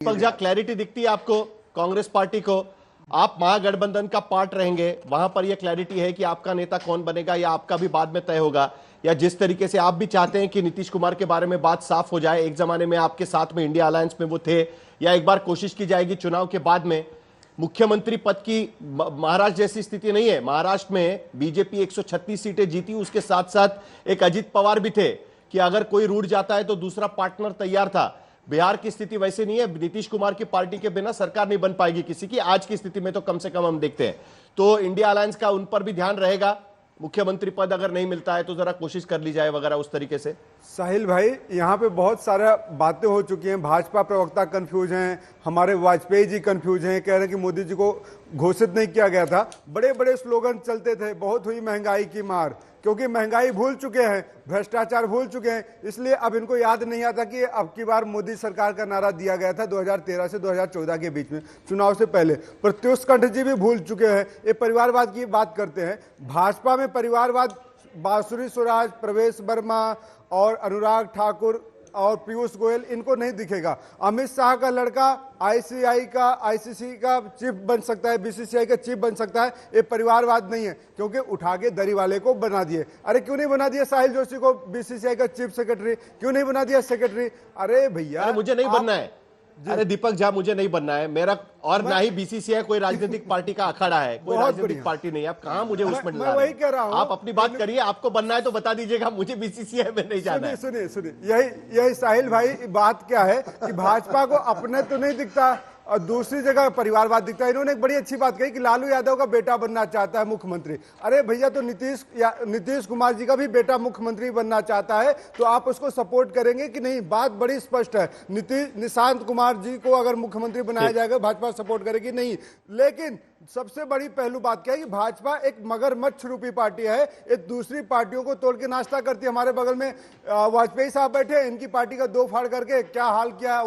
दीपक, जहां क्लैरिटी दिखती है आपको कांग्रेस पार्टी को, आप महागठबंधन का पार्ट रहेंगे, वहां पर यह क्लैरिटी है कि आपका नेता कौन बनेगा या आपका भी बाद में तय होगा, या जिस तरीके से आप भी चाहते हैं कि नीतीश कुमार के बारे में बात साफ हो जाए, एक जमाने में आपके साथ में इंडिया अलायंस में वो थे, या एक बार कोशिश की जाएगी चुनाव के बाद में मुख्यमंत्री पद की। महाराष्ट्र जैसी स्थिति नहीं है, महाराष्ट्र में बीजेपी 136 सीटें जीती, उसके साथ साथ एक अजित पवार भी थे कि अगर कोई रूठ जाता है तो दूसरा पार्टनर तैयार था। बिहार की स्थिति वैसे नहीं है, नीतीश कुमार की पार्टी के बिना सरकार नहीं बन पाएगी किसी की, आज की स्थिति में तो कम से कम हम देखते हैं। तो इंडिया अलायंस का उन पर भी ध्यान रहेगा, मुख्यमंत्री पद अगर नहीं मिलता है तो जरा कोशिश कर ली जाए वगैरह उस तरीके से। साहिल भाई, यहाँ पे बहुत सारा बातें हो चुकी हैं। भाजपा प्रवक्ता कंफ्यूज हैं, हमारे वाजपेयी जी कंफ्यूज हैं, कह रहे हैं कि मोदी जी को घोषित नहीं किया गया था। बड़े बड़े स्लोगन चलते थे, बहुत हुई महंगाई की मार, क्योंकि महंगाई भूल चुके हैं, भ्रष्टाचार भूल चुके हैं, इसलिए अब इनको याद नहीं आता कि अब की बार मोदी सरकार का नारा दिया गया था 2013 से 2014 के बीच में, चुनाव से पहले। प्रत्युष कंठ जी भी भूल चुके हैं, ये परिवारवाद की बात करते हैं। भाजपा में परिवारवाद बांसुरी स्वराज, प्रवेश वर्मा और अनुराग ठाकुर और पीयूष गोयल, इनको नहीं दिखेगा। अमित शाह का लड़का आईसीआई का, आईसीसी का चीफ बन सकता है, बीसीसीआई का चीफ बन सकता है, ये परिवारवाद नहीं है, क्योंकि उठा के दरी वाले को बना दिए। अरे क्यों नहीं बना दिया साहिल जोशी को बीसीसीआई का चीफ सेक्रेटरी, क्यों नहीं बना दिया सेक्रेटरी? अरे भैया, मुझे नहीं बनना है। अरे दीपक झा, मुझे नहीं बनना है मेरा, और ना ही बीसीसीआई कोई राजनीतिक पार्टी का अखाड़ा है, कोई राजनीतिक पार्टी नहीं है। आप कहां मुझे उसमें मैं वही कह रहा हूं, आप अपनी बात करिए, आपको बनना है तो बता दीजिएगा, मुझे बीसीसीआई में नहीं जाना है। सुनिए, यही साहिल भाई बात क्या है कि भाजपा को अपने तो नहीं दिखता और दूसरी जगह परिवारवाद दिखता है। इन्होंने एक बड़ी अच्छी बात कही कि लालू यादव का बेटा बनना चाहता है मुख्यमंत्री। अरे भैया, तो नीतीश कुमार जी का भी बेटा मुख्यमंत्री बनना चाहता है, तो आप उसको सपोर्ट करेंगे कि नहीं? बात बड़ी स्पष्ट है। निशांत कुमार जी को अगर मुख्यमंत्री बनाया जाएगा, भाजपा सपोर्ट करेगी नहीं। लेकिन सबसे बड़ी पहलू बात क्या है कि भाजपा एक मगरमच्छ रूपी पार्टी है, ये दूसरी पार्टियों को तोड़ के नाश्ता करती है। हमारे बगल में वाजपेयी साहब बैठे हैं, इनकी पार्टी का दो फाड़ करके क्या हाल किया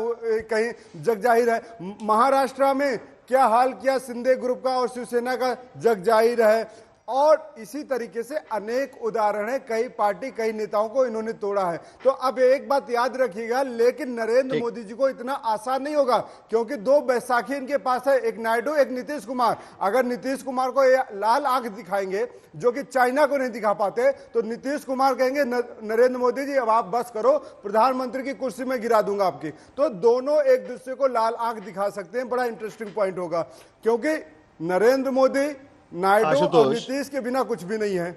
कहीं जग जाहिर है। महाराष्ट्र में क्या हाल किया शिंदे ग्रुप का और शिवसेना का जग जाहिर है। और इसी तरीके से अनेक उदाहरण है, कई पार्टी कई नेताओं को इन्होंने तोड़ा है। तो अब एक बात याद रखिएगा, लेकिन नरेंद्र मोदी जी को इतना आसान नहीं होगा, क्योंकि दो बैसाखी इनके पास है, एक नायडू एक नीतीश कुमार। अगर नीतीश कुमार को लाल आंख दिखाएंगे, जो कि चाइना को नहीं दिखा पाते, तो नीतीश कुमार कहेंगे नरेंद्र मोदी जी अब आप बस करो, प्रधानमंत्री की कुर्सी में गिरा दूंगा आपकी। तो दोनों एक दूसरे को लाल आंख दिखा सकते हैं। बड़ा इंटरेस्टिंग पॉइंट होगा, क्योंकि नरेंद्र मोदी, नायडू और नीतीश के बिना कुछ भी नहीं है।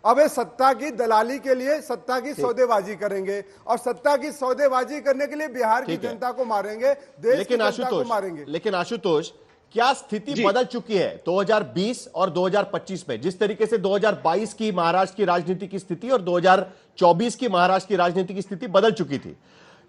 अब ये सत्ता की दलाली के लिए सत्ता की सौदेबाजी करेंगे, और सत्ता की सौदेबाजी करने के लिए बिहार की जनता को मारेंगे, देश की जनता को मारेंगे। लेकिन आशुतोष, क्या स्थिति बदल चुकी है 2020 और 2025 में? जिस तरीके से 2022 की महाराष्ट्र की राजनीति की स्थिति और 2024 की महाराष्ट्र की राजनीति की स्थिति बदल चुकी थी,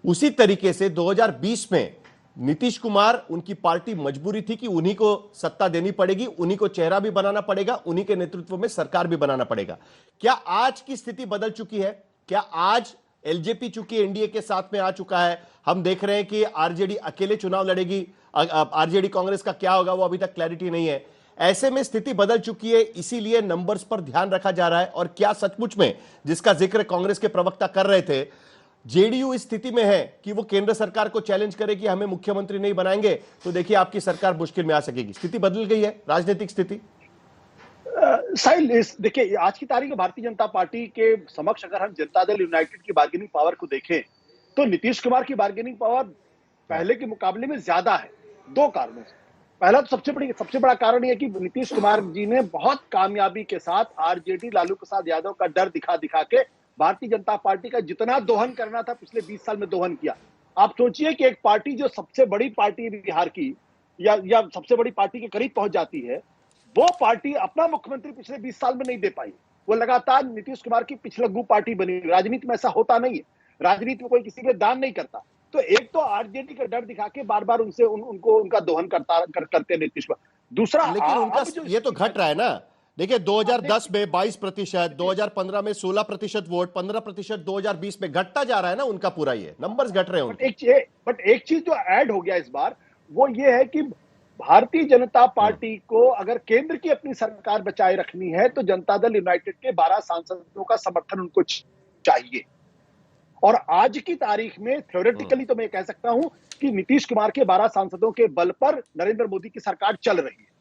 उसी तरीके से 2020 में नीतीश कुमार, उनकी पार्टी मजबूरी थी कि उन्हीं को सत्ता देनी पड़ेगी, उन्हीं को चेहरा भी बनाना पड़ेगा, उन्हीं के नेतृत्व में सरकार भी बनाना पड़ेगा। क्या आज की स्थिति बदल चुकी है? क्या आज एलजेपी चूंकि एनडीए के साथ में आ चुका है, हम देख रहे हैं कि आरजेडी अकेले चुनाव लड़ेगी, आरजेडी कांग्रेस का क्या होगा वो अभी तक क्लैरिटी नहीं है। ऐसे में स्थिति बदल चुकी है, इसीलिए नंबर्स पर ध्यान रखा जा रहा है। और क्या सचमुच में, जिसका जिक्र कांग्रेस के प्रवक्ता कर रहे थे, जेडीयू इस स्थिति में है कि वो केंद्र सरकार को चैलेंज करे कि हमें मुख्यमंत्री नहीं बनाएंगे तो देखिए आपकी सरकार मुश्किल में आ सकेगी? स्थिति बदल गई है, राजनीतिक स्थिति। साहिल, देखिए आज की तारीख में भारतीय जनता पार्टी के समक्ष अगर हम जनता दल यूनाइटेड की बार्गेनिंग पावर को देखें, तो नीतीश कुमार की बार्गेनिंग पावर पहले के मुकाबले में ज्यादा है, दो कारणों से। पहला तो सबसे बड़ा कारण यह कि नीतीश कुमार जी ने बहुत कामयाबी के साथ आरजेडी लालू प्रसाद यादव का डर दिखा दिखा के भारतीय जनता पार्टी का जितना दोहन करना था पिछले 20 साल में दोहन किया। आप सोचिए कि एक पार्टी जो सबसे बड़ी पार्टी बिहार की या सबसे बड़ी पार्टी के करीब पहुंच जाती है, वो पार्टी अपना मुख्यमंत्री पिछले 20 साल में नहीं दे पाई। वो लगातार नीतीश कुमार की पिछलग्गू पार्टी बनी। राजनीति में ऐसा होता नहीं है, राजनीति में कोई किसी पे दान नहीं करता। तो एक तो आरजेडी का डर दिखा के बार बार उनको उनका दोहन करते नीतीश कुमार। दूसरा, लेकिन उनका ये तो घट रहा है ना। देखिए 2010 में 22%, 2015 में 16% वोट, 15% 2020 में, घटता जा रहा है ना उनका पूरा, ये नंबर्स घट रहे हैं। बट एक चीज जो ऐड हो गया इस बार, वो ये है कि भारतीय जनता पार्टी को अगर केंद्र की अपनी सरकार बचाए रखनी है, तो जनता दल यूनाइटेड के 12 सांसदों का समर्थन उनको चाहिए। और आज की तारीख में थ्योरेटिकली तो मैं कह सकता हूं कि नीतीश कुमार के 12 सांसदों के बल पर नरेंद्र मोदी की सरकार चल रही है।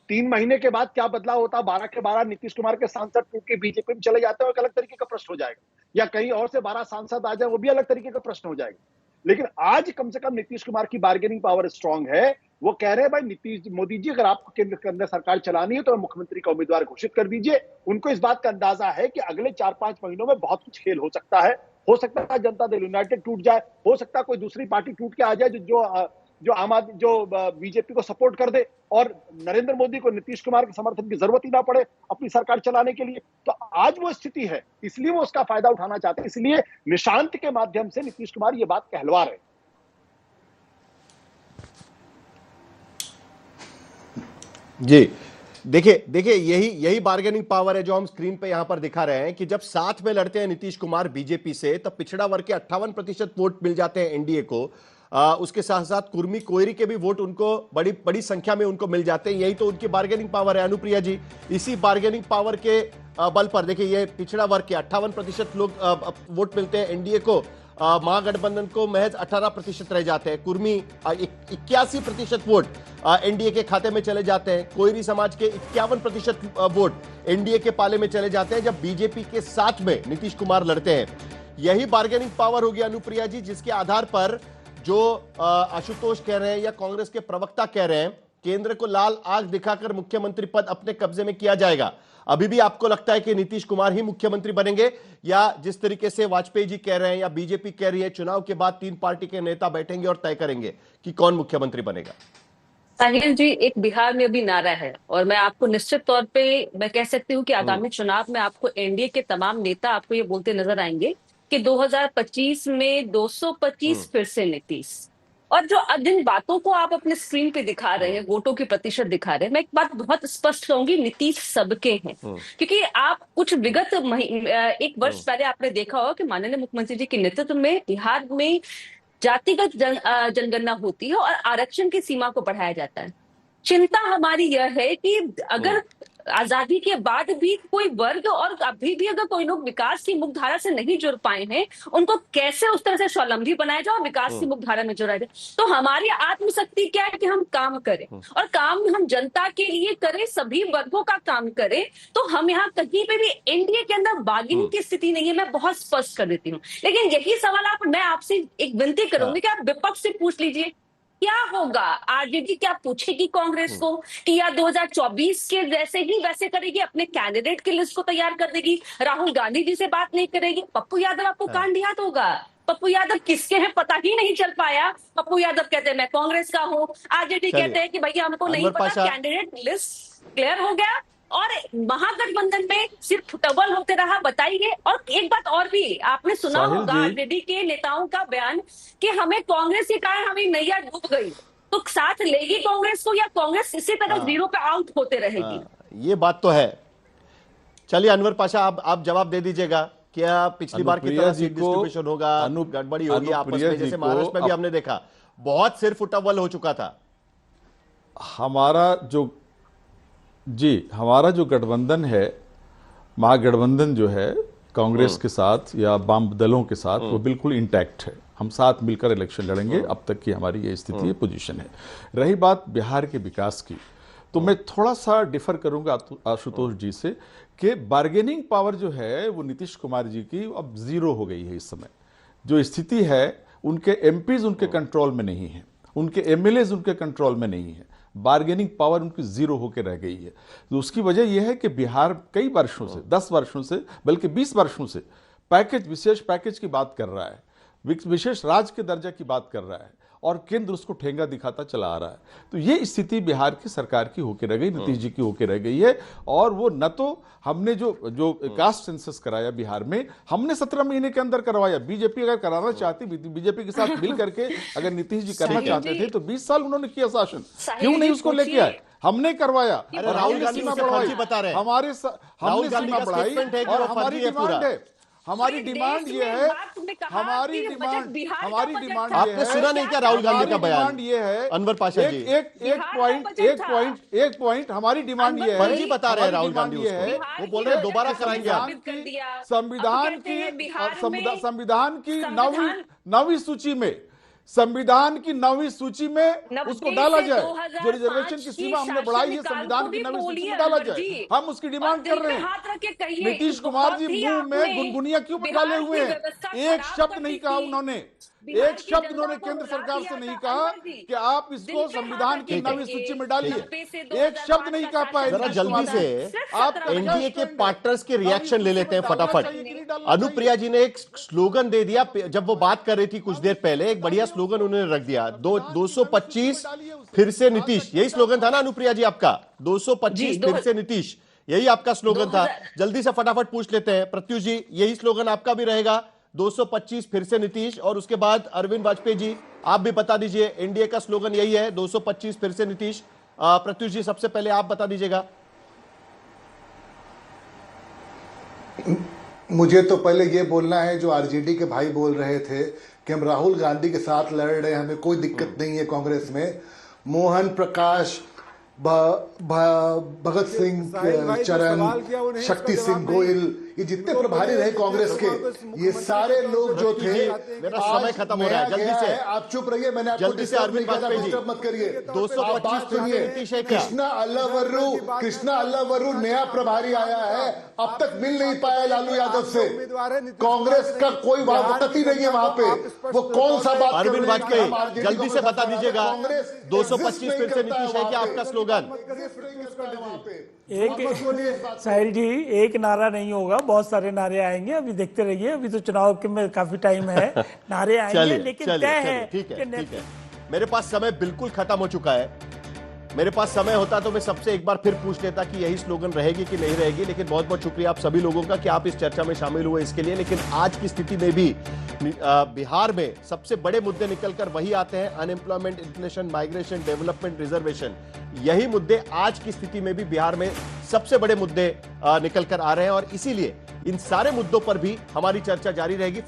3 महीने के बाद क्या बदलाव होता, 12 के 12 नीतीश कुमार के सांसद टूट के बीजेपी में चले जाते हैं, एक अलग तरीके का प्रश्न हो जाएगा, या कहीं और से 12 सांसद आ जाए, वो भी अलग तरीके का प्रश्न हो जाएगा। लेकिन आज कम से कम नीतीश कुमार की बार्गेनिंग पावर स्ट्रांग है। वो कह रहे हैं भाई नीतीश मोदी जी, अगर आपको केंद्र के अंदर सरकार चलानी है तो मुख्यमंत्री का उम्मीदवार घोषित कर दीजिए। उनको इस बात का अंदाजा है कि अगले 4-5 महीनों में बहुत कुछ खेल हो सकता है। हो सकता है जनता दल यूनाइटेड टूट जाए, हो सकता है कोई दूसरी पार्टी टूट के आ जाए जो आम आदमी, जो बीजेपी को सपोर्ट कर दे, और नरेंद्र मोदी को नीतीश कुमार के समर्थन की जरूरत ही ना पड़े अपनी सरकार चलाने के लिए। तो आज वो स्थिति है, इसलिए वो उसका फायदा उठाना चाहते हैं। इसलिए निशांत के माध्यम से नीतीश कुमार ये बात कहलवा रहे हैं। जी, देखिए यही बार्गेनिंग पावर है जो हम स्क्रीन पे यहां पर दिखा रहे हैं कि जब साथ में लड़ते हैं नीतीश कुमार बीजेपी से, तब पिछड़ा वर्ग के 58% वोट मिल जाते हैं एनडीए को। उसके साथ साथ कुर्मी कोयरी के भी वोट उनको बड़ी संख्या में उनको मिल जाते हैं। यही तो उनकी बार्गेनिंग पावर है अनुप्रिया जी। इसी बार्गेनिंग पावर के बल पर देखिए, ये पिछड़ा वर्ग के 58% लोग वोट मिलते हैं एनडीए को, महागठबंधन को महज 18% रह जाते हैं। कुर्मी 81% वोट एनडीए के खाते में चले जाते हैं। कोयरी समाज के 51% वोट एनडीए के पाले में चले जाते हैं जब बीजेपी के साथ में नीतीश कुमार लड़ते हैं। यही बार्गेनिंग पावर होगी अनुप्रिया जी, जिसके आधार पर जो आशुतोष कह रहे हैं या कांग्रेस के प्रवक्ता कह रहे हैं, केंद्र को लाल आग दिखाकर मुख्यमंत्री पद अपने कब्जे में किया जाएगा। अभी भी आपको लगता है कि नीतीश कुमार ही मुख्यमंत्री बनेंगे, या जिस तरीके से वाजपेयी जी कह रहे हैं या बीजेपी कह रही है, चुनाव के बाद 3 पार्टी के नेता बैठेंगे और तय करेंगे कि कौन मुख्यमंत्री बनेगा? साहिल जी, एक बिहार में भी नारा है, और मैं आपको निश्चित तौर पे मैं कह सकती हूँ कि आगामी चुनाव में आपको एनडीए के तमाम नेता आपको ये बोलते नजर आएंगे कि 2025 में 225 फिर से नीतीश। और जो जिन बातों को आप अपने स्क्रीन पे दिखा रहे हैं, वोटों के प्रतिशत दिखा रहे हैं, मैं एक बात बहुत स्पष्ट कहूंगी, नीतीश सबके हैं। क्योंकि आप कुछ विगत एक वर्ष पहले आपने देखा होगा कि माननीय मुख्यमंत्री जी के नेतृत्व में बिहार में जातिगत जनगणना होती है और आरक्षण की सीमा को बढ़ाया जाता है। चिंता हमारी यह है कि अगर आजादी के बाद भी कोई वर्ग और अभी भी अगर कोई लोग विकास की मुख्यधारा से नहीं जुड़ पाए हैं, उनको कैसे उस तरह से स्वावलंबी बनाया जाए और विकास की मुख्यधारा में जुड़ा जाए। तो हमारी आत्मशक्ति क्या है कि हम काम करें, और काम हम जनता के लिए करें, सभी वर्गों का काम करें। तो हम यहाँ कहीं पे भी एनडीए के अंदर बार्गेनिंग की स्थिति नहीं है, मैं बहुत स्पष्ट कर देती हूँ। लेकिन यही सवाल मैं आपसे एक विनती करूंगी कि आप विपक्ष से पूछ लीजिए, क्या होगा? आरजेडी क्या पूछेगी कांग्रेस को कि या 2024 के जैसे ही वैसे करेगी, अपने कैंडिडेट की लिस्ट को तैयार कर देगी, राहुल गांधी जी से बात नहीं करेगी? पप्पू यादव आपको कांड याद होगा, पप्पू यादव किसके हैं पता ही नहीं चल पाया। पप्पू यादव कहते हैं मैं कांग्रेस का हूँ, आरजेडी कहते हैं कि भैया हमको नहीं पता, कैंडिडेट लिस्ट क्लियर हो गया और महागठबंधन में सिर्फ डबल होते रहा। बताइए। और एक बात और भी आपने सुना होगा आरजेडी के नेताओं का बयान कि हमें कांग्रेस के कारण हमें नैया डूब गई, तो साथ लेगी कांग्रेस को या कांग्रेस इसी तरह जीरो पे आउट होते रहेगी? ये बात तो है। चलिए अनवर पाशा, आप जवाब दे दीजिएगा। क्या पिछली बार की तरह सीट डिस्ट्रीब्यूशन होगा, गड़बड़ी होगी आपस में, जैसे महाराष्ट्र में भी हमने देखा बहुत सिर फुटबॉल हो चुका था? हमारा जो गठबंधन है, महागठबंधन जो है कांग्रेस के साथ या वाम दलों के साथ, वो बिल्कुल इंटैक्ट है। हम साथ मिलकर इलेक्शन लड़ेंगे। अब तक की हमारी ये स्थिति है, पोजीशन है। रही बात बिहार के विकास की, तो मैं थोड़ा सा डिफर करूंगा आशुतोष जी से कि बार्गेनिंग पावर जो है वो नीतीश कुमार जी की अब जीरो हो गई है। इस समय जो स्थिति है, उनके एमपीज उनके कंट्रोल में नहीं है, उनके एमएलएज उनके कंट्रोल में नहीं है, बार्गेनिंग पावर उनकी जीरो होकर रह गई है। तो उसकी वजह यह है कि बिहार कई वर्षों से, 10 वर्षों से, बल्कि 20 वर्षों से विशेष पैकेज की बात कर रहा है, विशेष राज्य के दर्जा की बात कर रहा है, और केंद्र उसको ठेंगा दिखाता चला आ रहा है। तो ये स्थिति बिहार की सरकार की होकर रह गई, नीतीश जी की होकर रह गई है। और वो न तो हमने जो कास्ट सेंसस कराया बिहार में, हमने 17 महीने के अंदर करवाया। बीजेपी अगर कराना चाहती, बीजेपी के साथ मिल करके अगर नीतीश जी करना चाहते थे तो 20 साल उन्होंने किया शासन, क्यों नहीं उसको लेके आए? हमने करवाया। राहुल गांधी सीमा बढ़ाई, बता रहे हमने सीमा बढ़ाई और हमारी डिमांड है, हमारी पूरे डिमांड देश ये में है, बात तुमने कहा हमारी कि डिमांड बजट बिहार का हमारी बजट डिमांड था। ये आपने है, सुना नहीं क्या राहुल गांधी का हमारी बयान? डिमांड ये है, अनवर पाशा जी, एक पॉइंट हमारी डिमांड ये है, फर्जी बता रहे हैं हमारी राहुल डिमांड गांधी ये है, उसको। वो बोल रहे हैं दोबारा कराएंगे आप। संविधान की संविधान- नवीं सूची में, संविधान की नवीं सूची में 90 उसको डाला से जाए। 2005 जो रिजर्वेशन की सीमा हमने बढ़ाई है, संविधान की नवीं सूची में डाला जाए। हम उसकी डिमांड कर रहे हैं। नीतीश कुमार जी मुंह में गुनगुनिया क्यों डाले हुए हैं? एक शब्द नहीं कहा उन्होंने, एक शब्द उन्होंने केंद्र सरकार से नहीं कहा कि आप इसको संविधान की नवीं सूची में डालिए। एक शब्द नहीं कह पाए। जरा नीतीश जल्दी कुमार से जी। आप एनडीए के पार्टनर्स के रिएक्शन ले लेते हैं फटाफट। अनुप्रिया जी ने एक स्लोगन दे दिया जब वो बात कर रही थी कुछ देर पहले, एक बढ़िया स्लोगन उन्होंने रख दिया, 225 फिर से नीतीश। यही स्लोगन था ना अनुप्रिया जी आपका? 225 फिर से नीतीश, यही आपका स्लोगन था। जल्दी से फटाफट पूछ लेते हैं प्रत्युष जी, यही स्लोगन आपका भी रहेगा 225 फिर से नीतीश? और उसके बाद अरविंद वाजपेयी जी आप भी बता दीजिए, एनडीए का स्लोगन यही है 225 फिर से नीतीश। प्रत्युष जी सबसे पहले आप बता दीजिएगा। मुझे तो पहले ये बोलना है, जो आरजेडी के भाई बोल रहे थे कि हम राहुल गांधी के साथ लड़ रहे हैं, हमें कोई दिक्कत नहीं है कांग्रेस में। मोहन प्रकाश, भगत सिंह चरण, शक्ति सिंह गोयल, ये जितने प्रभारी रहे कांग्रेस के, ये सारे लोग जो थे, मेरा समय खत्म हो रहा है, जल्दी से आप चुप रहिए, मैंने आपको जल्दी से अरविंद वाजपेयी जी, डिस्टर्ब मत करिए। 225 नीतीश है क्या? कृष्णा अल्लावर्रू नया प्रभारी आया है, अब तक मिल नहीं पाया लालू यादव से। कांग्रेस का कोई वाकई नहीं है वहां पे, वो कौन सा बात? अरविंद वाजपेयी जल्दी से बता दीजिएगा, 225 फिर से नीतीश है क्या आपका स्लोगन? एक साहिल जी, एक नारा नहीं होगा, बहुत सारे नारे आएंगे, अभी देखते रहिए। अभी तो चुनाव के में काफी टाइम है, नारे आएंगे, लेकिन तय है। ठीक है। मेरे पास समय बिल्कुल खत्म हो चुका है। मेरे पास समय होता तो मैं सबसे एक बार फिर पूछ लेता कि यही स्लोगन रहेगी कि नहीं रहेगी, लेकिन बहुत बहुत शुक्रिया आप सभी लोगों का कि आप इस चर्चा में शामिल हुए इसके लिए। लेकिन आज की स्थिति में भी बिहार में सबसे बड़े मुद्दे निकलकर वही आते हैं, unemployment, inflation, migration, development, reservation. यही मुद्दे आज की स्थिति में भी बिहार में सबसे बड़े मुद्दे निकलकर आ रहे हैं और इसीलिए इन सारे मुद्दों पर भी हमारी चर्चा जारी रहेगी।